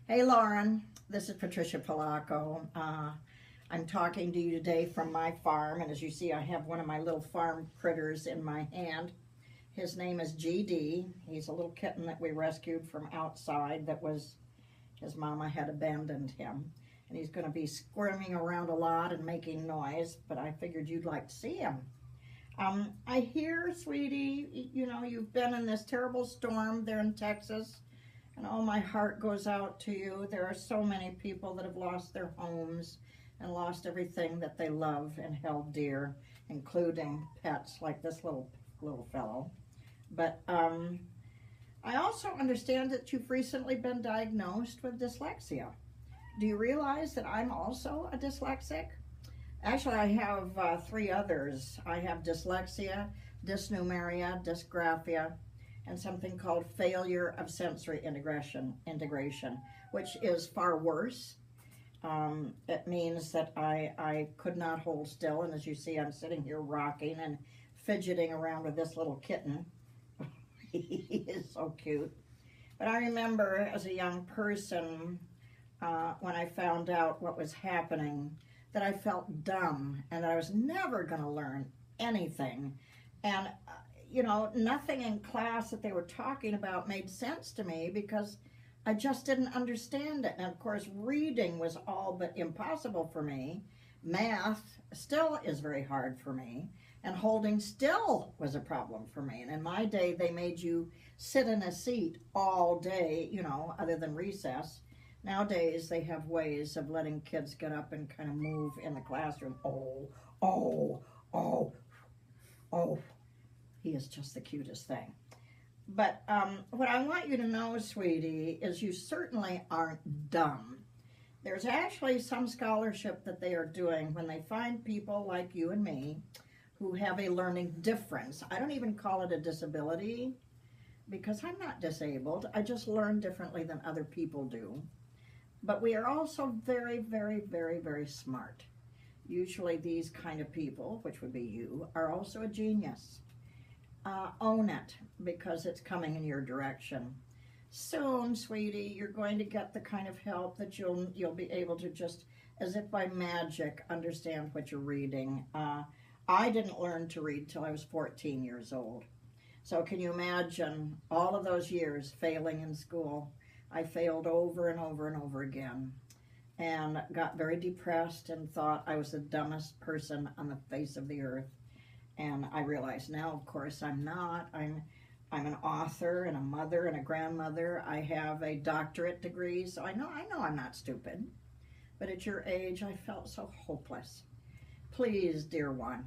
Hey Lauren, this is Patricia Polacco. I'm talking to you today from my farm, and as you see, I have one of my little farm critters in my hand. His name is GD. He's a little kitten that we rescued from outside that was, his mama had abandoned him. And he's going to be squirming around a lot and making noise, but I figured you'd like to see him. I hear, sweetie, you've been in this terrible storm there in Texas. And oh, my heart goes out to you. There are so many people that have lost their homes and lost everything that they love and held dear, including pets like this little fellow. But I also understand that you've recently been diagnosed with dyslexia. Do you realize that I'm also a dyslexic? Actually, I have three others. I have dyslexia, dysnumeria, dysgraphia, and something called failure of sensory integration, which is far worse. It means that I could not hold still, and as you see, I'm sitting here rocking and fidgeting around with this little kitten. He is so cute. But I remember as a young person, when I found out what was happening, that I felt dumb and that I was never going to learn anything. And nothing in class that they were talking about made sense to me because I just didn't understand it. And of course, reading was all but impossible for me. Math still is very hard for me. And holding still was a problem for me. And in my day, they made you sit in a seat all day, other than recess. Nowadays, they have ways of letting kids get up and kind of move in the classroom. Oh, oh, oh, oh. He is just the cutest thing. But what I want you to know, sweetie, is you certainly aren't dumb. There's actually some scholarship that they are doing when they find people like you and me who have a learning difference. I don't even call it a disability because I'm not disabled. I just learn differently than other people do. But we are also very, very, very, very smart. Usually these kind of people, which would be you, are also a genius. Own it because it's coming in your direction. Soon, sweetie, you're going to get the kind of help that you'll be able to just, as if by magic, understand what you're reading. I didn't learn to read till I was 14 years old. So can you imagine all of those years failing in school? I failed over and over and over again and got very depressed and thought I was the dumbest person on the face of the earth. And I realize now, of course, I'm not. I'm an author and a mother and a grandmother. I have a doctorate degree, so I know I'm not stupid. But at your age, I felt so hopeless. Please, dear one,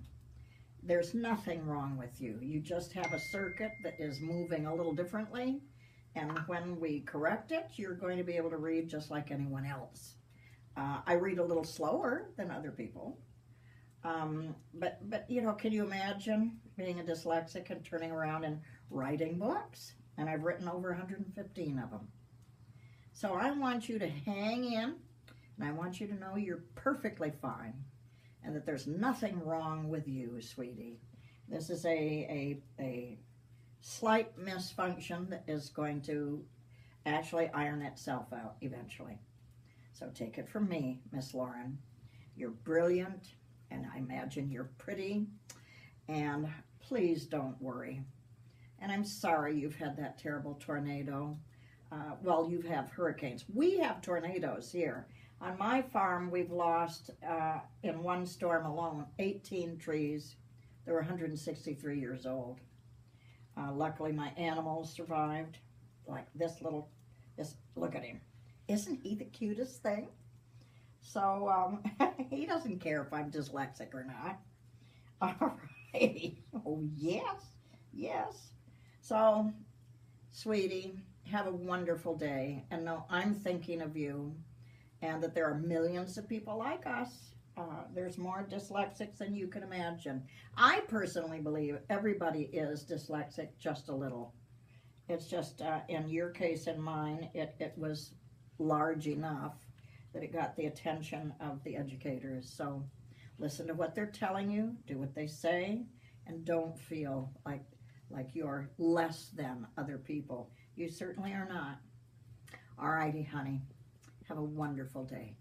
there's nothing wrong with you. You just have a circuit that is moving a little differently, and when we correct it, you're going to be able to read just like anyone else. I read a little slower than other people. But can you imagine being a dyslexic and turning around and writing books? And I've written over 115 of them. So I want you to hang in, and I want you to know you're perfectly fine, and that there's nothing wrong with you, sweetie. This is a slight misfunction that is going to actually iron itself out eventually. So take it from me, Miss Lauren. You're brilliant. And I imagine you're pretty, and please don't worry. And I'm sorry you've had that terrible tornado. Well, you have hurricanes. We have tornadoes here. On my farm, we've lost, in one storm alone, 18 trees. They were 163 years old. Luckily, my animals survived. Like look at him. Isn't he the cutest thing? So he doesn't care if I'm dyslexic or not. All right. Oh, yes. Yes. So, sweetie, have a wonderful day. And know I'm thinking of you and that there are millions of people like us. There's more dyslexics than you can imagine. I personally believe everybody is dyslexic just a little. It's just, in your case and mine, it was large enough that it got the attention of the educators. So listen to what they're telling you, do what they say, and don't feel like you're less than other people. You certainly are not. All righty, honey. Have a wonderful day.